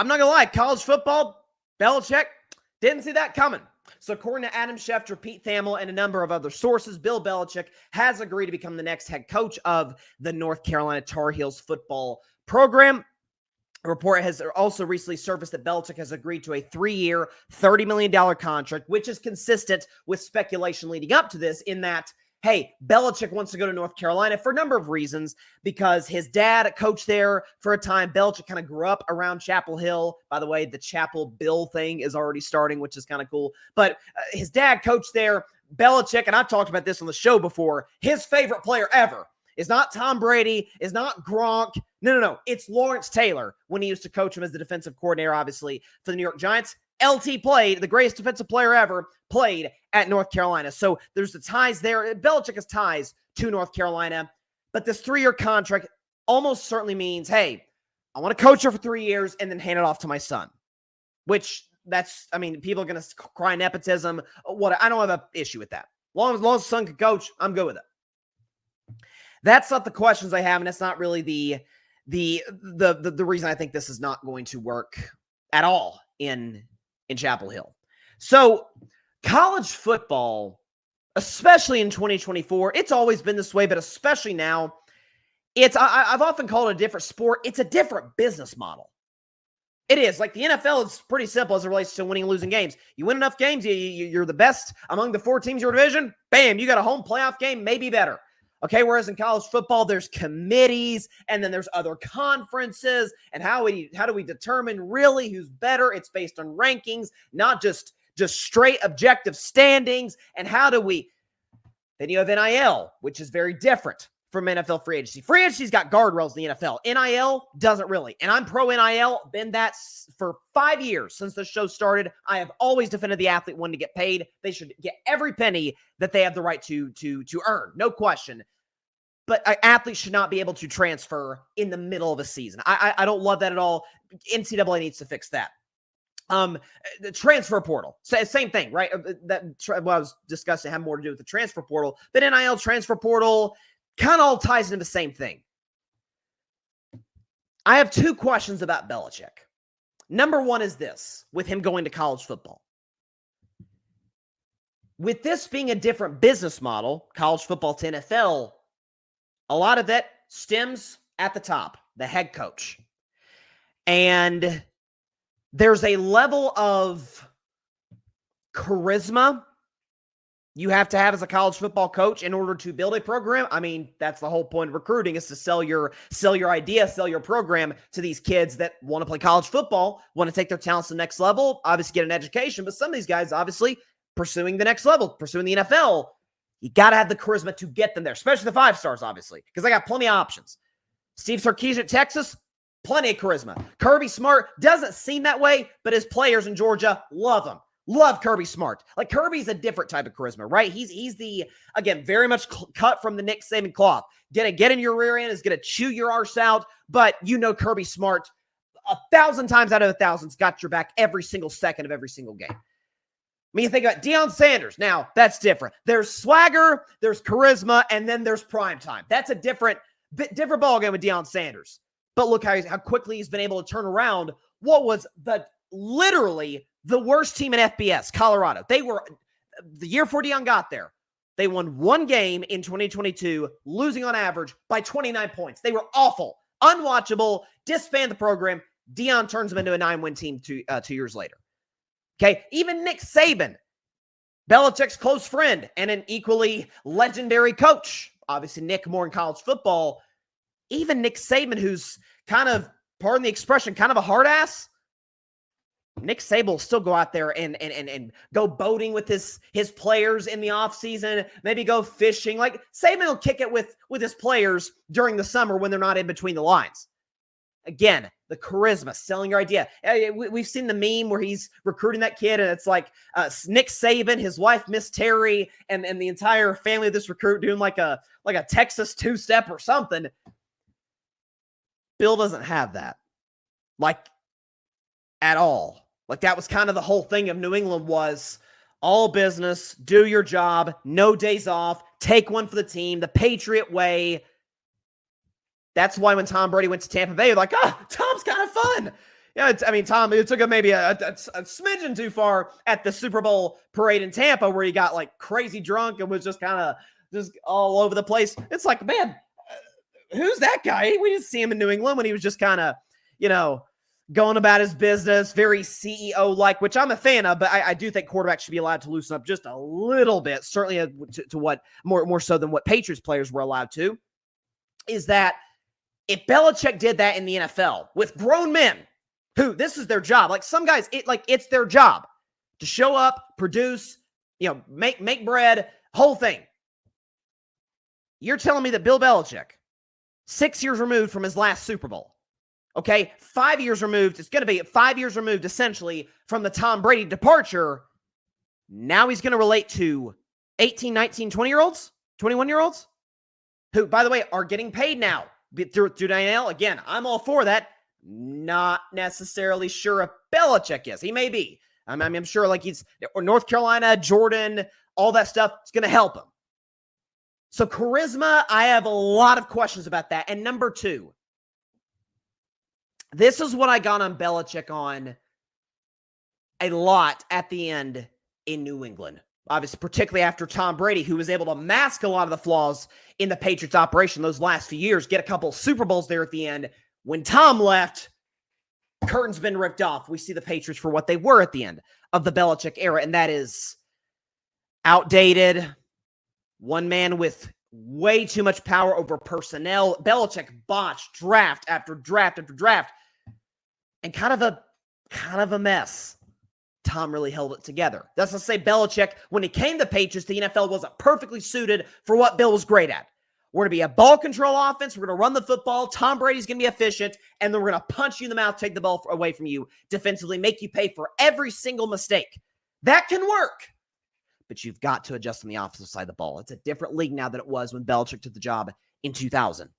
I'm not going to lie, college football, Belichick, didn't see that coming. So according to Adam Schefter, Pete Thamel, and a number of other sources, Bill Belichick has agreed to become the next head coach of the North Carolina Tar Heels football program. A report has also recently surfaced that Belichick has agreed to a 3-year, $30 million contract, which is consistent with speculation leading up to this in that, hey, Belichick wants to go to North Carolina for a number of reasons, because his dad coached there for a time. Belichick kind of grew up around Chapel Hill. By the way, the Chapel Bill thing is already starting, which is kind of cool. But his dad coached there. Belichick, and I've talked about this on the show before, his favorite player ever is not Tom Brady, is not Gronk. No. It's Lawrence Taylor when he used to coach him as the defensive coordinator, obviously, for the New York Giants. LT played, the greatest defensive player ever, played at North Carolina. So there's the ties there. Belichick has ties to North Carolina. But this 3-year contract almost certainly means, hey, I want to coach her for 3 years and then hand it off to my son. Which, people are going to cry nepotism. I don't have an issue with that. As long as the son can coach, I'm good with it. That's not the questions I have, and that's not really the reason I think this is not going to work at all in Chapel Hill. So college football, especially in 2024, it's always been this way, but especially now, I've often called it a different sport. It's a different business model. It is. Like the NFL is pretty simple as it relates to winning and losing games. You win enough games, you're the best among the 4 teams in your division, bam, you got a home playoff game, maybe better. Okay, whereas in college football, there's committees, and then there's other conferences, and how do we determine really who's better? It's based on rankings, not just straight objective standings. And then you have NIL, which is very different from NFL free agency. Free agency's got guardrails in the NFL. NIL doesn't really. And I'm pro NIL, been that for 5 years since the show started. I have always defended the athlete wanting to get paid. They should get every penny that they have the right to earn. No question. But athletes should not be able to transfer in the middle of a season. I don't love that at all. NCAA needs to fix that. The transfer portal, same thing, right? What I was discussing had more to do with the transfer portal, but NIL, transfer portal, kind of all ties into the same thing. I have 2 questions about Belichick. Number 1 is this, with him going to college football. With this being a different business model, college football to NFL, a lot of that stems at the top, the head coach. And there's a level of charisma you have to have as a college football coach in order to build a program. I mean, that's the whole point of recruiting, is to sell your idea, sell your program to these kids that want to play college football, want to take their talents to the next level, obviously get an education. But some of these guys, obviously, pursuing the next level, pursuing the NFL, you got to have the charisma to get them there, especially the 5 stars, obviously, because I got plenty of options. Steve Sarkisian at Texas, plenty of charisma. Kirby Smart doesn't seem that way, but his players in Georgia love him. Love Kirby Smart. Like, Kirby's a different type of charisma, right? He's the, again, very much cut from the Nick Saban cloth. Gonna get in your rear end, is gonna chew your arse out, but Kirby Smart 1,000 times out of 1,000's got your back every single second of every single game. I mean, you think about Deion Sanders. Now, that's different. There's swagger, there's charisma, and then there's prime time. That's a different ballgame with Deion Sanders. But look how quickly he's been able to turn around what was literally the worst team in FBS, Colorado. They were, the year before Deion got there, they won 1 game in 2022, losing on average by 29 points. They were awful, unwatchable, disband the program. Deion turns them into a 9-win team 2 years later. Okay, even Nick Saban, Belichick's close friend and an equally legendary coach. Obviously, Nick more in college football. Even Nick Saban, who's kind of, pardon the expression, kind of a hard ass, Nick Saban will still go out there and go boating with his players in the offseason, maybe go fishing. Like, Saban will kick it with his players during the summer when they're not in between the lines. Again, the charisma, selling your idea. We've seen the meme where he's recruiting that kid, and it's like Nick Saban, his wife, Miss Terry, and the entire family of this recruit doing like a Texas 2-step or something. Bill doesn't have that. Like, at all. Like, that was kind of the whole thing of New England, was all business, do your job, no days off, take one for the team, the Patriot way. That's why when Tom Brady went to Tampa Bay, you're like, Tom's kind of fun. Yeah, Tom, it took him maybe a smidgen too far at the Super Bowl parade in Tampa where he got like crazy drunk and was just kind of just all over the place. It's like, man, who's that guy? We didn't see him in New England when he was just kind of, going about his business, very CEO-like, which I'm a fan of, but I do think quarterbacks should be allowed to loosen up just a little bit, certainly to what more so than what Patriots players were allowed to, is that if Belichick did that in the NFL with grown men, who this is their job, like some guys, it's their job to show up, produce, make bread, whole thing. You're telling me that Bill Belichick, 6 years removed from his last Super Bowl, okay, 5 years removed, it's going to be 5 years removed essentially from the Tom Brady departure, now he's going to relate to 18, 19, 20-year-olds, 21-year-olds, who, by the way, are getting paid now through NIL. Again, I'm all for that. Not necessarily sure if Belichick is. He may be. I'm sure like he's North Carolina, Jordan, all that stuff is going to help him. So charisma, I have a lot of questions about that. And number two, this is what I got on Belichick on a lot at the end in New England. Obviously, particularly after Tom Brady, who was able to mask a lot of the flaws in the Patriots operation those last few years, get a couple Super Bowls there at the end. When Tom left, curtain's been ripped off. We see the Patriots for what they were at the end of the Belichick era, and that is outdated, one man with way too much power over personnel. Belichick botched draft after draft after draft, and kind of a mess. Tom really held it together. That's to say Belichick, when he came to Patriots, the NFL wasn't perfectly suited for what Bill was great at. We're going to be a ball control offense. We're going to run the football. Tom Brady's going to be efficient, and then we're going to punch you in the mouth, take the ball away from you defensively, make you pay for every single mistake. That can work, but you've got to adjust on the offensive side of the ball. It's a different league now than it was when Belichick took the job in 2000.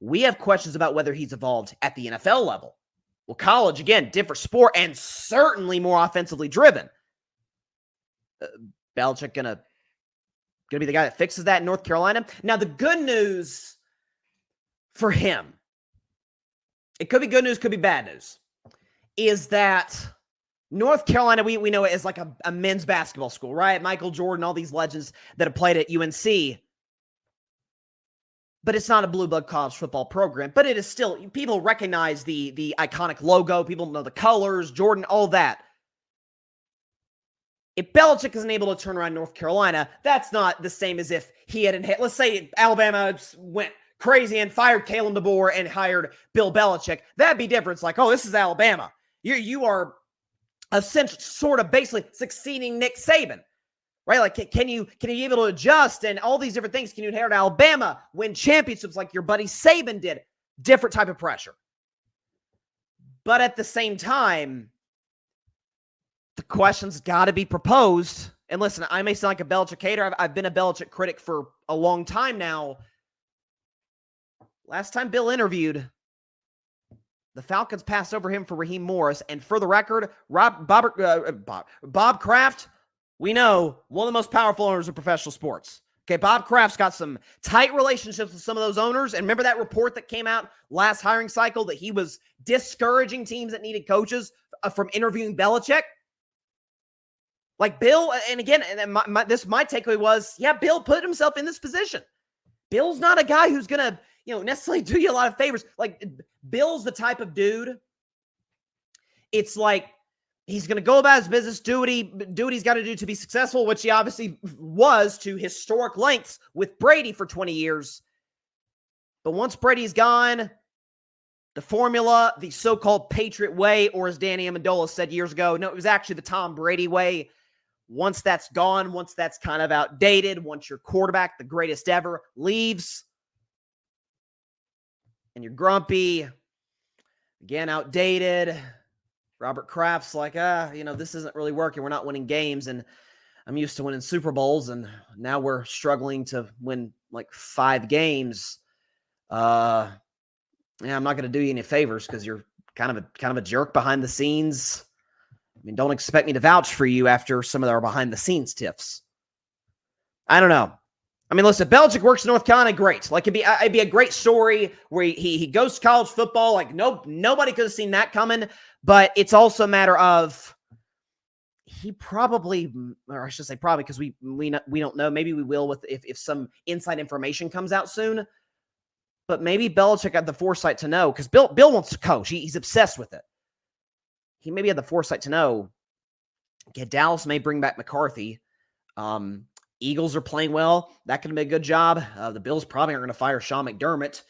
We have questions about whether he's evolved at the NFL level. Well, college, again, different sport and certainly more offensively driven. Belichick going to be the guy that fixes that in North Carolina. Now, the good news for him, it could be good news, could be bad news, is that North Carolina, we know it as like a men's basketball school, right? Michael Jordan, all these legends that have played at UNC. But it's not a blue blood college football program. But it is still, people recognize the iconic logo. People know the colors, Jordan, all that. If Belichick isn't able to turn around North Carolina, that's not the same as if he had, let's say Alabama went crazy and fired Kalen DeBoer and hired Bill Belichick. That'd be different. It's like, oh, this is Alabama. You are essentially sort of basically succeeding Nick Saban. Right? Like, can you be able to adjust and all these different things? Can you inherit Alabama, win championships like your buddy Saban did? Different type of pressure. But at the same time, the question's got to be proposed. And listen, I may sound like a Belichick hater. I've been a Belichick critic for a long time now. Last time Bill interviewed, the Falcons passed over him for Raheem Morris. And for the record, Bob Kraft, we know, one of the most powerful owners of professional sports. Okay, Bob Kraft's got some tight relationships with some of those owners. And remember that report that came out last hiring cycle that he was discouraging teams that needed coaches from interviewing Belichick? Like Bill, and again, my takeaway was, yeah, Bill put himself in this position. Bill's not a guy who's going to, necessarily do you a lot of favors. Like, Bill's the type of dude, it's like, he's going to go about his business, do what he's got to do to be successful, which he obviously was to historic lengths with Brady for 20 years. But once Brady's gone, the formula, the so-called Patriot way, or as Danny Amendola said years ago, no, it was actually the Tom Brady way. Once that's gone, once that's kind of outdated, once your quarterback, the greatest ever, leaves, and you're grumpy, again, outdated, Robert Kraft's like, this isn't really working. We're not winning games, and I'm used to winning Super Bowls, and now we're struggling to win like 5 games. I'm not going to do you any favors because you're kind of a jerk behind the scenes. I mean, don't expect me to vouch for you after some of our behind the scenes tiffs. I don't know. I mean, listen, Belichick works in North Carolina, great. Like, it'd be a great story where he goes to college football. Like, nobody could have seen that coming. But it's also a matter of he probably, or I should say probably, because we don't know. Maybe we will with if some inside information comes out soon. But maybe Belichick had the foresight to know, because Bill wants to coach. He's obsessed with it. He maybe had the foresight to know, yeah, Dallas may bring back McCarthy. Eagles are playing well. That could be a good job. The Bills probably aren't going to fire Sean McDermott.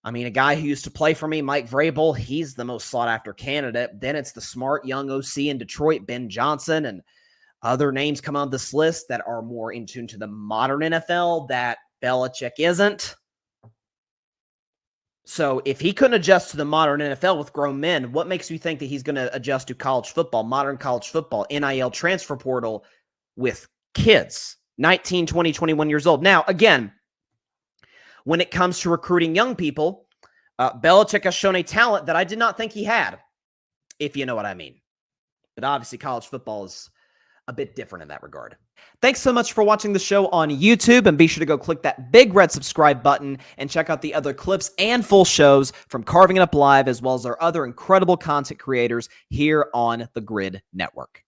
I mean, a guy who used to play for me, Mike Vrabel, he's the most sought-after candidate. Then it's the smart young OC in Detroit, Ben Johnson, and other names come on this list that are more in tune to the modern NFL that Belichick isn't. So if he couldn't adjust to the modern NFL with grown men, what makes you think that he's going to adjust to college football, modern college football, NIL transfer portal with kids, 19, 20, 21 years old? Now, again, when it comes to recruiting young people, Belichick has shown a talent that I did not think he had, if you know what I mean. But obviously, college football is a bit different in that regard. Thanks so much for watching the show on YouTube, and be sure to go click that big red subscribe button and check out the other clips and full shows from Carving It Up Live, as well as our other incredible content creators here on the Grid Network.